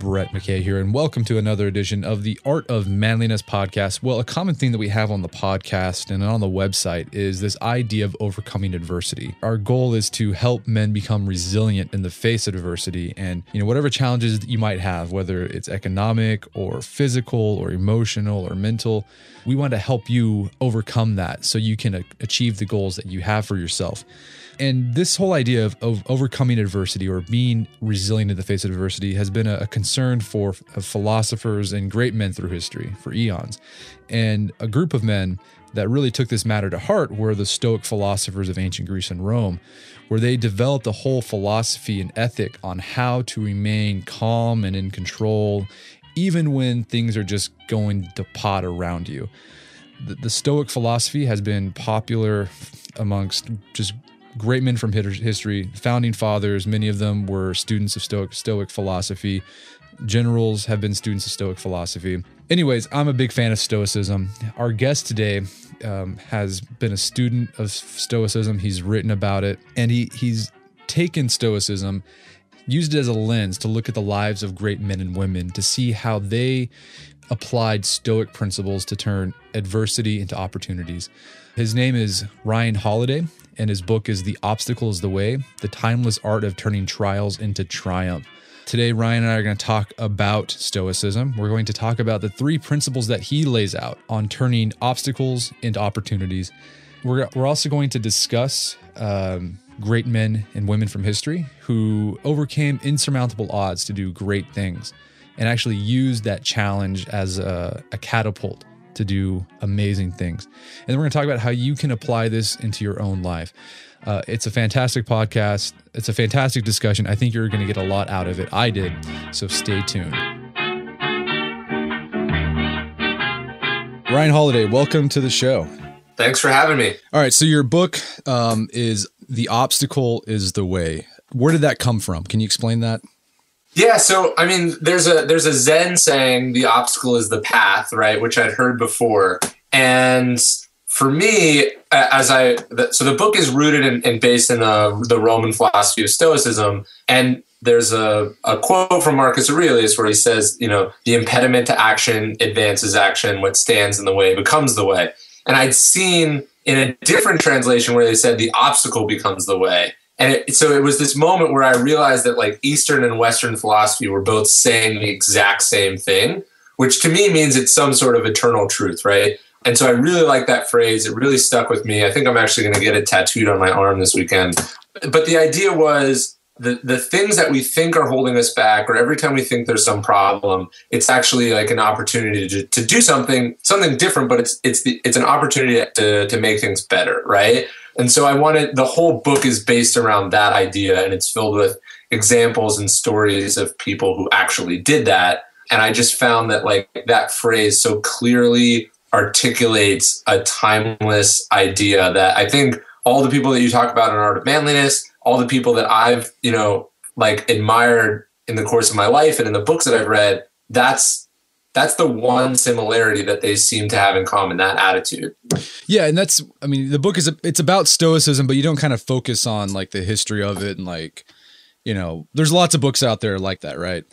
Brett McKay here, and welcome to another edition of the Art of Manliness podcast. Well, a common thing that we have on the podcast and on the website is this idea of overcoming adversity. Our goal is to help men become resilient in the face of adversity, and whatever challenges that you might have, whether it's economic or physical or emotional or mental, we want to help you overcome that so you can achieve the goals that you have for yourself. And this whole idea of overcoming adversity or being resilient in the face of adversity has been a concern for philosophers and great men through history for eons. And a group of men that really took this matter to heart were the Stoic philosophers of ancient Greece and Rome, where they developed a whole philosophy and ethic on how to remain calm and in control, even when things are just going to pot around you. The Stoic philosophy has been popular amongst just great men from history, founding fathers. Many of them were students of Stoic philosophy. Generals have been students of Stoic philosophy. Anyways, I'm a big fan of Stoicism. Our guest today has been a student of Stoicism. He's written about it, and he's taken Stoicism, used it as a lens to look at the lives of great men and women to see how they applied Stoic principles to turn adversity into opportunities. His name is Ryan Holiday, and his book is The Obstacle is the Way, The Timeless Art of Turning Trials into Triumph. Today, Ryan and I are going to talk about Stoicism. We're going to talk about the 3 principles that he lays out on turning obstacles into opportunities. We're also going to discuss great men and women from history who overcame insurmountable odds to do great things and actually used that challenge as a catapult to do amazing things. And then we're going to talk about how you can apply this into your own life. It's a fantastic podcast. It's a fantastic discussion. I think you're going to get a lot out of it. I did. So stay tuned. Ryan Holiday, welcome to the show. Thanks for having me. All right. So your book is The Obstacle is the Way. Where did that come from? Can you explain that? Yeah, so I mean, there's a Zen saying the obstacle is the path, right? Which I'd heard before, and for me, so the book is rooted and based in the Roman philosophy of Stoicism, and there's a quote from Marcus Aurelius where he says, the impediment to action advances action; what stands in the way becomes the way. And I'd seen in a different translation where they said the obstacle becomes the way. And so it was this moment where I realized that like Eastern and Western philosophy were both saying the exact same thing, which to me means it's some sort of eternal truth, right? And so I really like that phrase. It really stuck with me. I think I'm actually going to get it tattooed on my arm this weekend. But the idea was the things that we think are holding us back, or every time we think there's some problem, it's actually like an opportunity to do something different, but it's an opportunity to make things better, right? And so the whole book is based around that idea, and it's filled with examples and stories of people who actually did that. And I just found that like that phrase so clearly articulates a timeless idea that I think all the people that you talk about in Art of Manliness, all the people that I've, admired in the course of my life and in the books that I've read, that's the one similarity that they seem to have in common, that attitude. Yeah. And the book it's about Stoicism, but you don't kind of focus on like the history of it. And there's lots of books out there like that, right?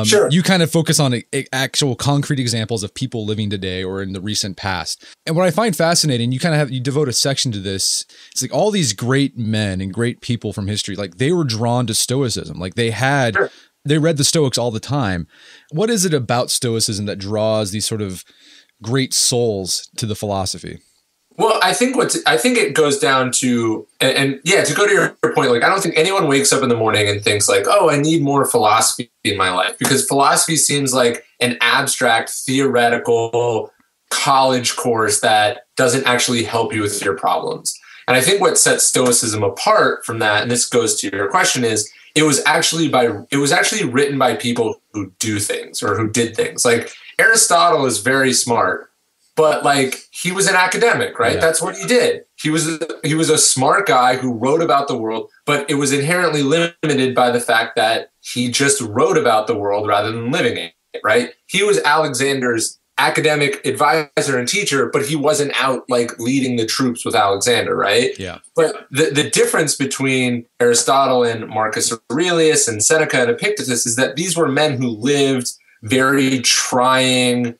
Sure. You kind of focus on actual concrete examples of people living today or in the recent past. And what I find fascinating, you devote a section to this. It's like all these great men and great people from history, like they were drawn to Stoicism. Like Sure. They read the Stoics all the time. What is it about Stoicism that draws these sort of great souls to the philosophy? Well, I think it goes down to, and yeah, to go to your point, like I don't think anyone wakes up in the morning and thinks like, oh, I need more philosophy in my life, because philosophy seems like an abstract, theoretical college course that doesn't actually help you with your problems. And I think what sets Stoicism apart from that, and this goes to your question, is it was actually written by people who do things or who did things. Like Aristotle is very smart, but like he was an academic, right? Yeah. That's what he did. He was a smart guy who wrote about the world, but it was inherently limited by the fact that he just wrote about the world rather than living it, right? He was Alexander's academic advisor and teacher, but he wasn't out like leading the troops with Alexander, right? Yeah. But the difference between Aristotle and Marcus Aurelius and Seneca and Epictetus is that these were men who lived very trying,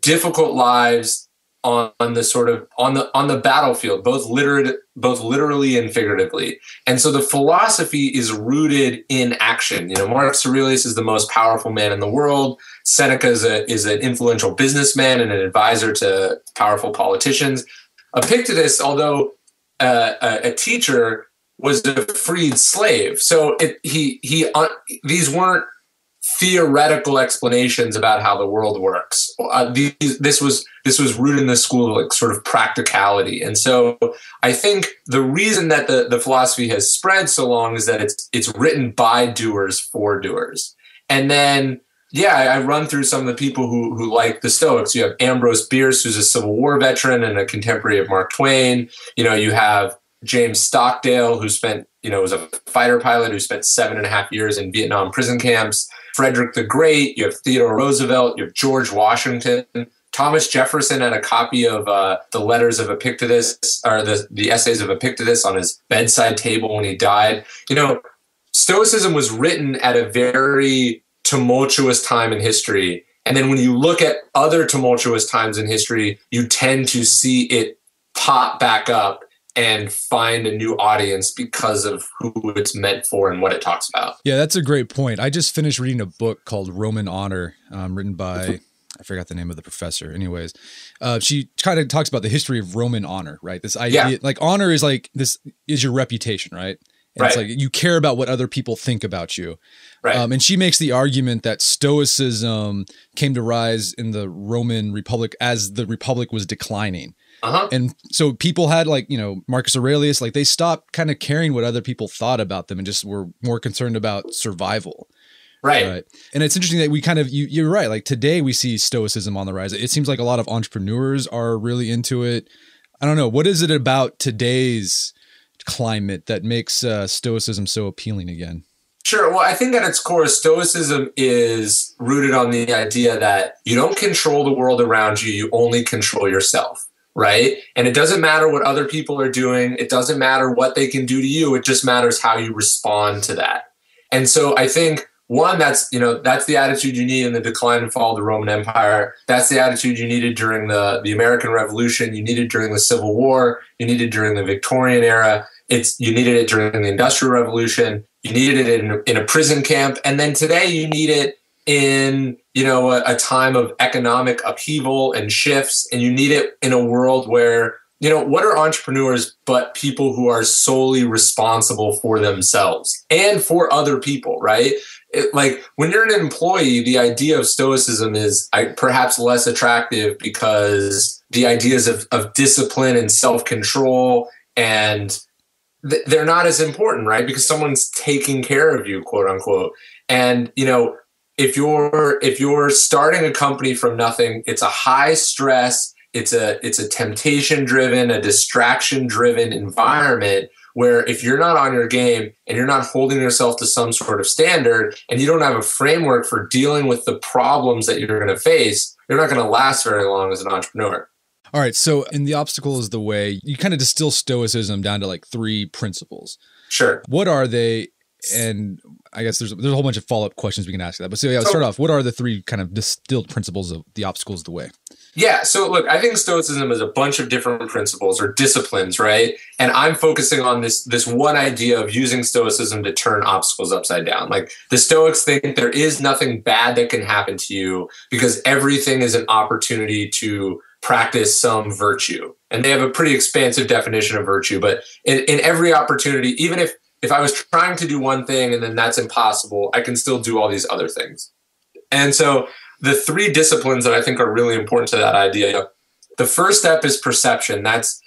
difficult lives on the sort of on the battlefield, both literally and figuratively. And so the philosophy is rooted in action. You know, Marcus Aurelius is the most powerful man in the world. Seneca is an influential businessman and an advisor to powerful politicians. Epictetus, although a teacher, was a freed slave. So these weren't theoretical explanations about how the world works. This was rooted in the school of like sort of practicality. And so I think the reason that the philosophy has spread so long is that it's written by doers for doers. And then, yeah, I run through some of the people who like the Stoics. You have Ambrose Bierce, who's a Civil War veteran and a contemporary of Mark Twain. You know, you have James Stockdale, who spent, was a fighter pilot who spent 7.5 years in Vietnam prison camps. Frederick the Great, you have Theodore Roosevelt, you have George Washington. Thomas Jefferson had a copy of the letters of Epictetus, or the essays of Epictetus, on his bedside table when he died. You know, Stoicism was written at a very tumultuous time in history. And then when you look at other tumultuous times in history, you tend to see it pop back up and find a new audience because of who it's meant for and what it talks about. Yeah, that's a great point. I just finished reading a book called Roman Honor, written by, I forgot the name of the professor. Anyways, she kind of talks about the history of Roman honor, right? This idea, like honor is like, this is your reputation, right? And it's like you care about what other people think about you. Right. And she makes the argument that Stoicism came to rise in the Roman Republic as the Republic was declining. And so people had Marcus Aurelius, like they stopped kind of caring what other people thought about them and just were more concerned about survival. Right. And it's interesting that we kind of, you're right. Like today we see Stoicism on the rise. It seems like a lot of entrepreneurs are really into it. I don't know. What is it about today's climate that makes Stoicism so appealing again? Sure. Well, I think at its core, Stoicism is rooted on the idea that you don't control the world around you. You only control yourself. Right. And it doesn't matter what other people are doing. It doesn't matter what they can do to you. It just matters how you respond to that. And so I think, one, that's the attitude you need in the decline and fall of the Roman Empire. That's the attitude you needed during the American Revolution. You needed during the Civil War. You needed during the Victorian era. You needed it during the Industrial Revolution. You needed it in a prison camp. And then today you need it in a time of economic upheaval and shifts, and you need it in a world where, what are entrepreneurs but people who are solely responsible for themselves and for other people, right? Like when you're an employee, the idea of Stoicism is perhaps less attractive because the ideas of discipline and self-control, and they're not as important, right? Because someone's taking care of you, quote unquote. And, if you're starting a company from nothing, it's a high stress, it's a temptation driven, a distraction driven environment where if you're not on your game and you're not holding yourself to some sort of standard and you don't have a framework for dealing with the problems that you're going to face, you're not going to last very long as an entrepreneur. All right. So in The Obstacle is the Way, you kind of distill Stoicism down to like 3 principles. Sure. What are they? And I guess there's a whole bunch of follow-up questions we can ask that. But so yeah, let's start off. What are the 3 kind of distilled principles of The Obstacle is the Way? Yeah. So look, I think Stoicism is a bunch of different principles or disciplines, right? And I'm focusing on this one idea of using Stoicism to turn obstacles upside down. Like the Stoics think there is nothing bad that can happen to you because everything is an opportunity to practice some virtue. And they have a pretty expansive definition of virtue, but in every opportunity, even if I was trying to do one thing and then that's impossible, I can still do all these other things. And so the 3 disciplines that I think are really important to that idea, the first step is perception. That's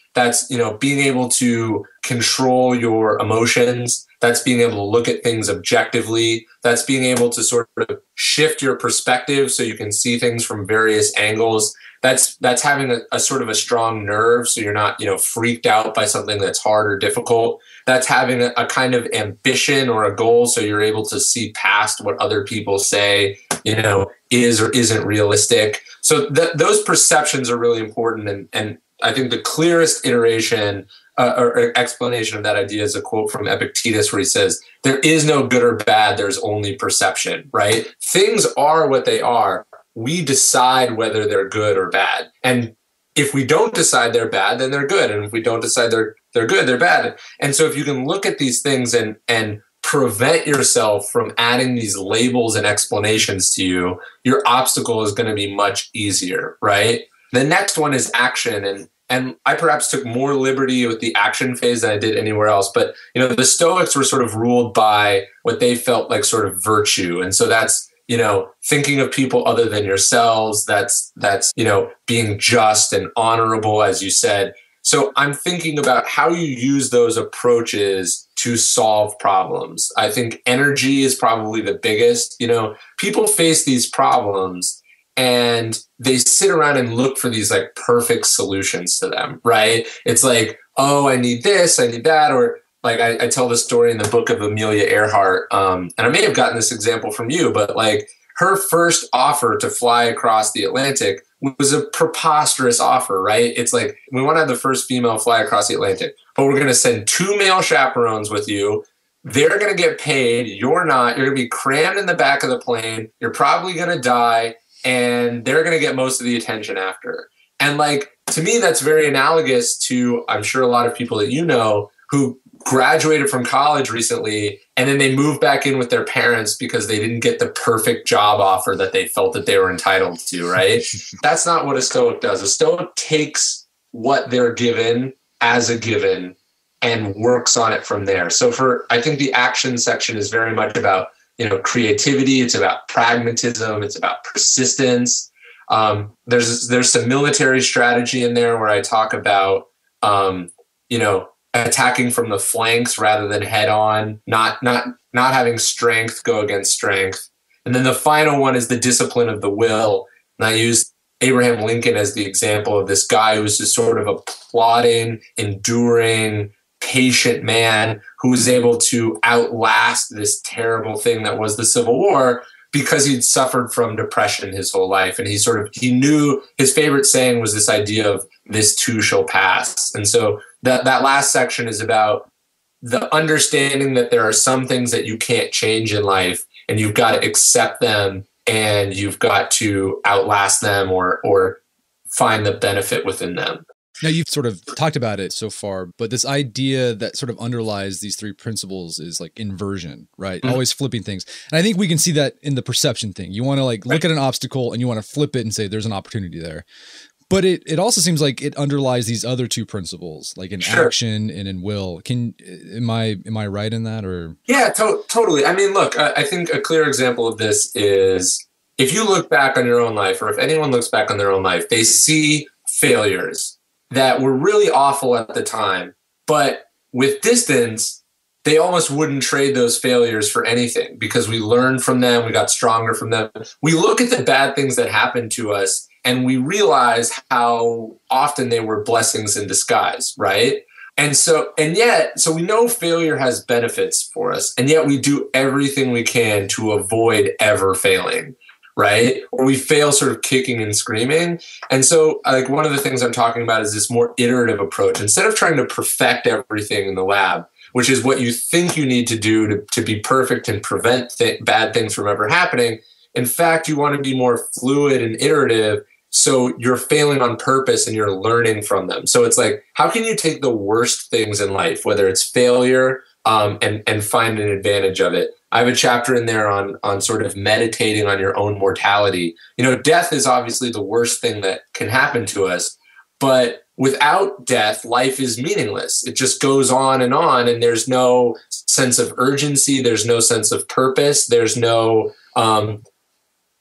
being able to control your emotions. That's being able to look at things objectively. That's being able to sort of shift your perspective so you can see things from various angles. That's having a sort of a strong nerve so you're not, freaked out by something that's hard or difficult. That's having a kind of ambition or a goal so you're able to see past what other people say, is or isn't realistic. So those perceptions are really important. And I think the clearest iteration or explanation of that idea is a quote from Epictetus where he says, there is no good or bad, there's only perception, right? Things are what they are. We decide whether they're good or bad. And if we don't decide they're bad, then they're good. And if we don't decide they're good, they're bad. And so if you can look at these things and prevent yourself from adding these labels and explanations to you, your obstacle is going to be much easier, right? The next one is action. And I perhaps took more liberty with the action phase than I did anywhere else. But, the Stoics were sort of ruled by what they felt like sort of virtue. And so that's, thinking of people other than yourselves. That's being just and honorable, as you said. So I'm thinking about how you use those approaches to solve problems. I think energy is probably the biggest. People face these problems and they sit around and look for these like perfect solutions to them, right? It's like, oh, I need this, I need that. Or like I tell the story in the book of Amelia Earhart. And I may have gotten this example from you, but like her first offer to fly across the Atlantic was a preposterous offer, right? It's like, we want to have the first female fly across the Atlantic, but we're going to send 2 male chaperones with you. They're going to get paid. You're not. You're going to be crammed in the back of the plane. You're probably going to die. And they're going to get most of the attention after. And like, to me, that's very analogous to, I'm sure a lot of people that who graduated from college recently, and then they moved back in with their parents because they didn't get the perfect job offer that they felt that they were entitled to, right? That's not what a Stoic does. A Stoic takes what they're given as a given and works on it from there. So I think the action section is very much about, creativity. It's about pragmatism. It's about persistence. There's some military strategy in there where I talk about, attacking from the flanks rather than head on, not having strength go against strength. And then the final one is the discipline of the will. And I used Abraham Lincoln as the example of this guy who was just sort of a plodding, enduring, patient man who was able to outlast this terrible thing that was the Civil War because he'd suffered from depression his whole life. And he knew his favorite saying was this idea of this too shall pass. And so that last section is about the understanding that there are some things that you can't change in life and you've got to accept them and you've got to outlast them or find the benefit within them. Now, you've sort of talked about it so far, but this idea that sort of underlies these 3 principles is like inversion, right? Mm-hmm. Always flipping things. And I think we can see that in the perception thing. You want to like look at an obstacle and you want to flip it and say there's an opportunity there. But it also seems like it underlies these other 2 principles, like in action and in will. Am I right in that? Or yeah, totally. I mean, look, I think a clear example of this is if you look back on your own life, or if anyone looks back on their own life, they see failures that were really awful at the time, but with distance, they almost wouldn't trade those failures for anything because we learned from them, we got stronger from them. We look at the bad things that happened to us and we realize how often they were blessings in disguise, right? And so we know failure has benefits for us, and yet we do everything we can to avoid ever failing. Right? Or we fail sort of kicking and screaming. And so like one of the things I'm talking about is this more iterative approach. Instead of trying to perfect everything in the lab, which is what you think you need to do to be perfect and prevent bad things from ever happening, in fact, you want to be more fluid and iterative so you're failing on purpose and you're learning from them. So it's like, how can you take the worst things in life, whether it's failure, and find an advantage of it? I have a chapter in there on sort of meditating on your own mortality. Death is obviously the worst thing that can happen to us, but without death, life is meaningless. It just goes on, and there's no sense of urgency. There's no sense of purpose. There's no,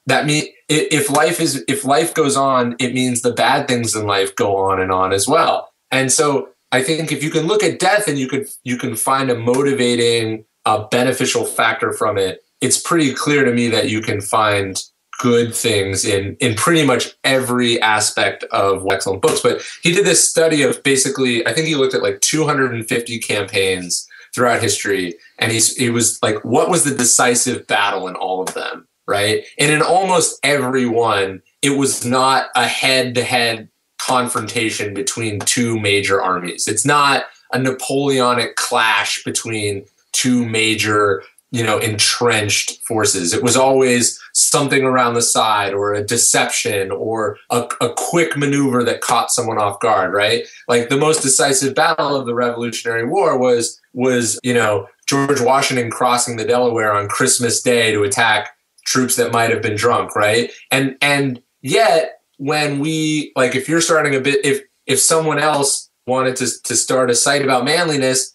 if life goes on, it means the bad things in life go on and on as well. And so I think if you can look at death and you can find a motivating a beneficial factor from it, it's pretty clear to me that you can find good things in pretty much every aspect of excellent books. But he did this study of basically, I think he looked at like 250 campaigns throughout history. And he was like, what was the decisive battle in all of them? Right. And in almost every one, it was not a head-to-head confrontation between two major armies. It's not a Napoleonic clash between two major, entrenched forces. It was always something around the side, or a deception, or a quick maneuver that caught someone off guard, right? Like the most decisive battle of the Revolutionary War was George Washington crossing the Delaware on Christmas Day to attack troops that might have been drunk, right? And yet, when if you're starting if someone else wanted to start a site about manliness,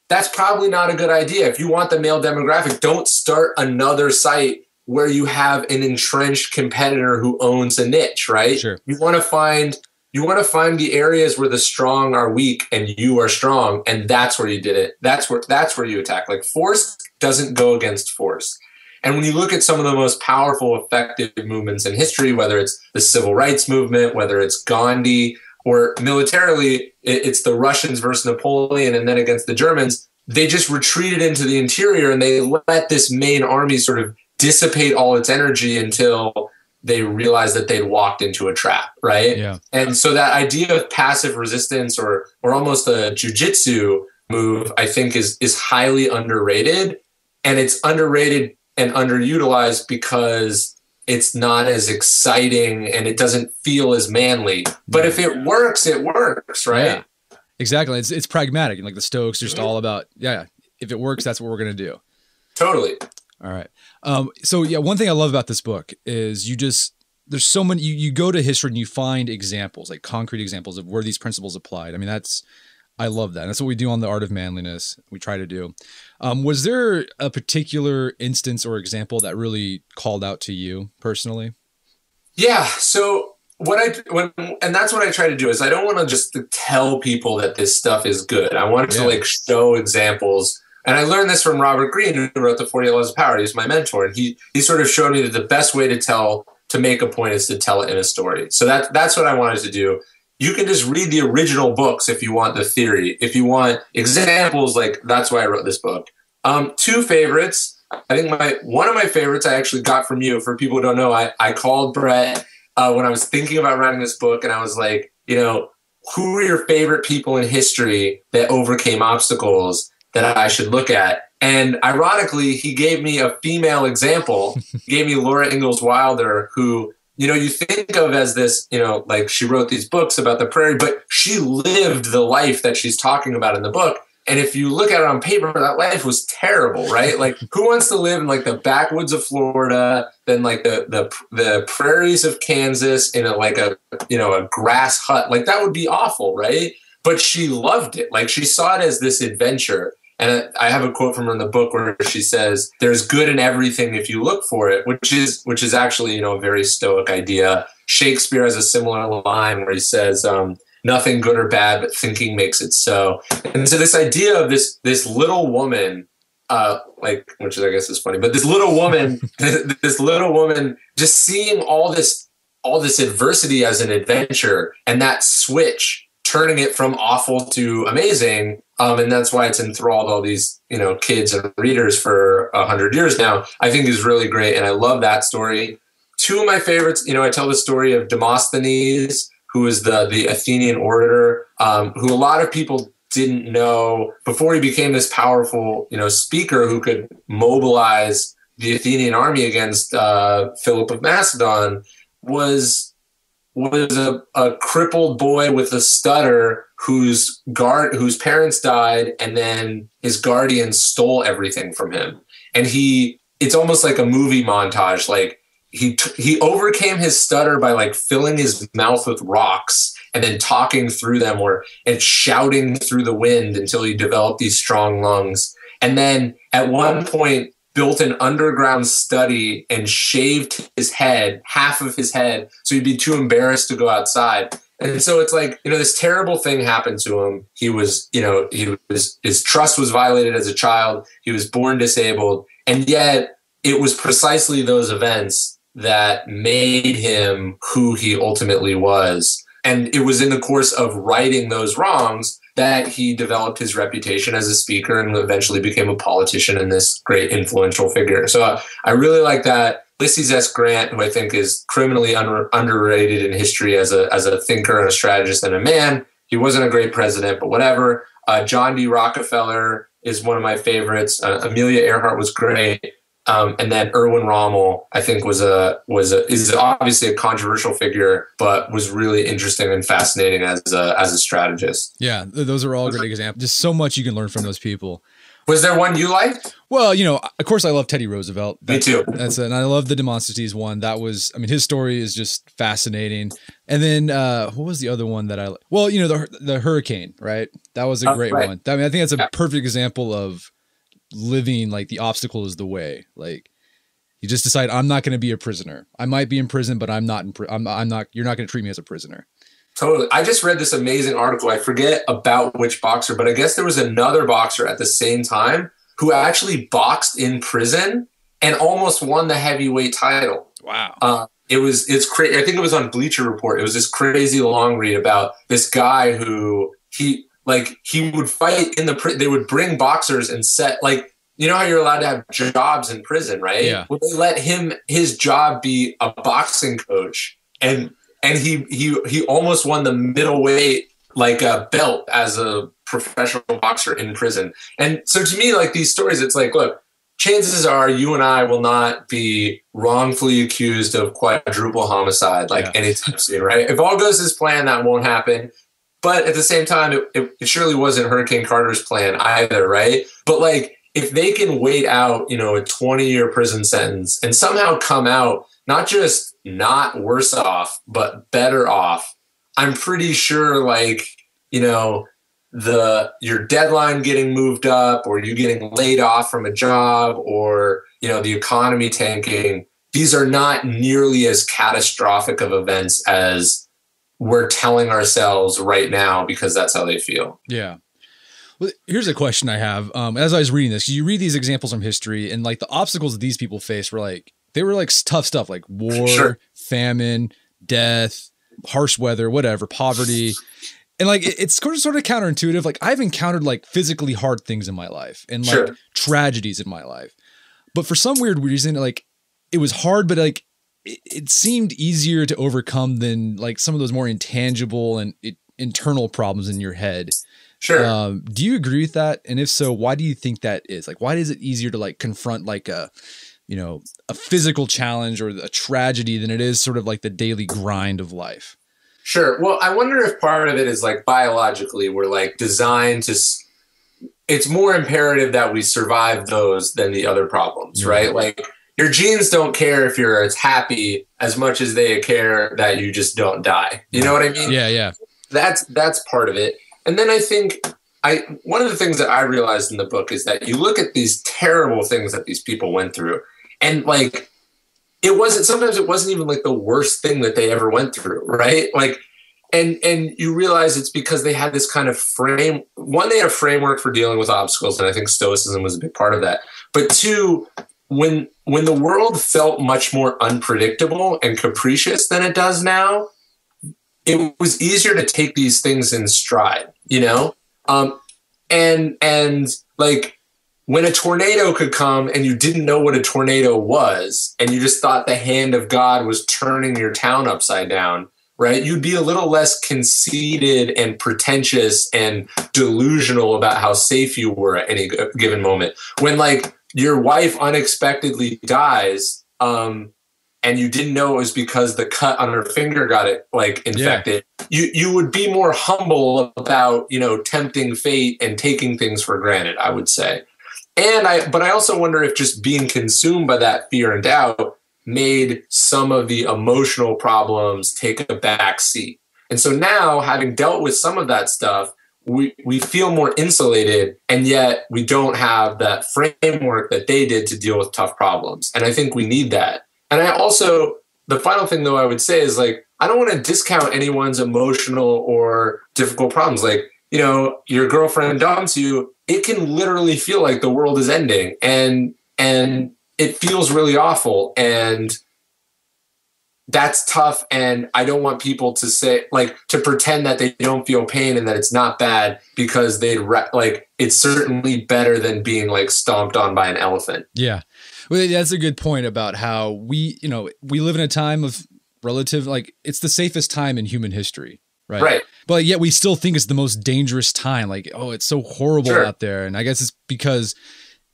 that's probably not a good idea. If you want the male demographic, don't start another site where you have an entrenched competitor who owns a niche, right? Sure. You want to find the areas where the strong are weak and you are strong, and that's where you did it. That's where you attack. Like, force doesn't go against force. And when you look at some of the most powerful, effective movements in history, whether it's the civil rights movement, whether it's Gandhi, or militarily, it's the Russians versus Napoleon and then against the Germans, they just retreated into the interior and they let this main army sort of dissipate all its energy until they realized that they'd walked into a trap, right? Yeah. And so that idea of passive resistance or almost a jujitsu move, I think is highly underrated. And it's underrated and underutilized because it's not as exciting and it doesn't feel as manly. But if it works, right? Yeah, exactly. It's pragmatic. And like the Stoics are just all about, if it works, that's what we're going to do. Totally. All right. So one thing I love about this book is there's so many, you go to history and you find examples, like concrete examples of where these principles applied. I mean, I love that. And that's what we do on The Art of Manliness. We try to do. Was there a particular instance or example that really called out to you personally? Yeah. So and that's what I try to do is I don't want to just tell people that this stuff is good. I want to show examples. And I learned this from Robert Greene, who wrote the 48 Laws of Power. He's my mentor. And he sort of showed me that the best way to make a point is to tell it in a story. So that's what I wanted to do. You can just read the original books if you want the theory. If you want examples, like that's why I wrote this book. Two favorites. I think one of my favorites I actually got from you. For people who don't know, I called Brett when I was thinking about writing this book, and I was like, who are your favorite people in history that overcame obstacles that I should look at? And ironically, he gave me a female example. He gave me Laura Ingalls Wilder, who you think of as this, like she wrote these books about the prairie, but she lived the life that she's talking about in the book. And if you look at it on paper, that life was terrible, right? Like, who wants to live in like the backwoods of Florida, then like the prairies of Kansas in a grass hut? Like, that would be awful, right? But she loved it. Like, she saw it as this adventure. And I have a quote from her in the book where she says, "There's good in everything if you look for it," which is actually, a very Stoic idea. Shakespeare has a similar line where he says, "Nothing good or bad, but thinking makes it so." And so this idea of this little woman, which I guess is funny, but this little woman, just seeing all this adversity as an adventure, and that switch, turning it from awful to amazing. And that's why it's enthralled all these, kids and readers for 100 years now, I think is really great. And I love that story. Two of my favorites, I tell the story of Demosthenes, who is the Athenian orator, who a lot of people didn't know before he became this powerful, speaker who could mobilize the Athenian army against Philip of Macedon, was a crippled boy with a stutter whose parents died, and then his guardian stole everything from him. And it's almost like a movie montage. Like he overcame his stutter by like filling his mouth with rocks and then talking through them and shouting through the wind until he developed these strong lungs. And then at one point built an underground study and shaved his head, half of his head, so he'd be too embarrassed to go outside. And so it's like, this terrible thing happened to him. He was, his trust was violated as a child. He was born disabled. And yet it was precisely those events that made him who he ultimately was. And it was in the course of righting those wrongs that he developed his reputation as a speaker and eventually became a politician and this great influential figure. So I really like that. Ulysses S. Grant, who I think is criminally underrated in history as a thinker and a strategist and a man. He wasn't a great president, but whatever. John D. Rockefeller is one of my favorites. Amelia Earhart was great. And then Erwin Rommel, I think, is obviously a controversial figure, but was really interesting and fascinating as a strategist. Yeah, those are all great examples. Just so much you can learn from those people. Was there one you liked? Well, of course, I love Teddy Roosevelt. Me too. And I love the Demosthenes one. That was, his story is just fascinating. And then what was the other one that I? Well, the hurricane, right? That was a great one. I think that's a perfect example of living like the obstacle is the way. Like you just decide, I'm not going to be a prisoner. I might be in prison, but I'm not. I'm not. You're not going to treat me as a prisoner. Totally. I just read this amazing article. I forget about which boxer, but I guess there was another boxer at the same time who actually boxed in prison and almost won the heavyweight title. Wow. It's crazy. I think it was on Bleacher Report. It was this crazy long read about this guy who he would fight in they would bring boxers and set, like, how you're allowed to have jobs in prison, right? Yeah. Well, they let his job be a boxing coach. And he almost won the middleweight belt as a professional boxer in prison. And so to me, like these stories, it's like, look, chances are you and I will not be wrongfully accused of quadruple homicide anytime soon, right? If all goes as planned, that won't happen. But at the same time, it surely wasn't Hurricane Carter's plan either, right? But if they can wait out, a 20-year prison sentence and somehow come out not just not worse off, but better off, I'm pretty sure your deadline getting moved up or you getting laid off from a job or, the economy tanking, these are not nearly as catastrophic of events as we're telling ourselves right now because that's how they feel. Yeah. Well, here's a question I have. As I was reading this, you read these examples from history and the obstacles that these people face were tough stuff like war, sure, famine, death, harsh weather, whatever, poverty. And it's sort of counterintuitive. I've encountered physically hard things in my life and sure, tragedies in my life. But for some weird reason, it was hard, but it seemed easier to overcome than some of those more intangible and internal problems in your head. Sure. Do you agree with that? And if so, why do you think that is? Why is it easier to confront a physical challenge or a tragedy than it is sort of the daily grind of life? Sure. Well, I wonder if part of it is biologically we're designed to, it's more imperative that we survive those than the other problems, right? Your genes don't care if you're as happy as much as they care that you just don't die. You know what I mean? Yeah. That's part of it. And then I think one of the things that I realized in the book is that you look at these terrible things that these people went through and sometimes it wasn't even the worst thing that they ever went through. Right. And you realize it's because they had this kind of they had a framework for dealing with obstacles. And I think Stoicism was a big part of that. But two, when the world felt much more unpredictable and capricious than it does now, it was easier to take these things in stride, and when a tornado could come and you didn't know what a tornado was and you just thought the hand of God was turning your town upside down, right? You'd be a little less conceited and pretentious and delusional about how safe you were at any given moment. When your wife unexpectedly dies, and you didn't know it was because the cut on her finger got it infected, you would be more humble about, tempting fate and taking things for granted, I would say. But I also wonder if just being consumed by that fear and doubt made some of the emotional problems take a back seat. And so now, having dealt with some of that stuff, we feel more insulated, and yet we don't have that framework that they did to deal with tough problems. And I think we need that. And the final thing though I would say is I don't want to discount anyone's emotional or difficult problems. Like, you know, your girlfriend dumps you, it can literally feel like the world is ending, and it feels really awful, and that's tough. And I don't want people to say, like, to pretend that they don't feel pain and that it's not bad, because like, it's certainly better than being like stomped on by an elephant. Yeah. Well, that's a good point about how we live in a time of relative, like, it's the safest time in human history. Right. But yet we still think it's the most dangerous time. Like, oh, it's so horrible out there. And I guess it's because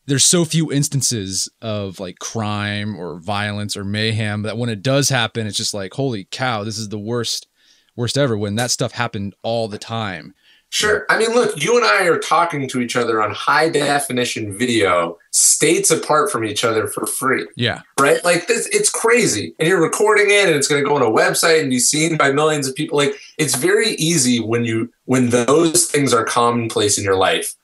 there's so few instances of like crime or violence or mayhem that when it does happen, it's just like, holy cow, this is the worst ever, when that stuff happened all the time. Sure. I mean, look, you and I are talking to each other on high definition video, states apart from each other, for free. Yeah. Right? Like, this, it's crazy. And you're recording it, and it's going to go on a website and be seen by millions of people. Like, it's very easy when those things are commonplace in your life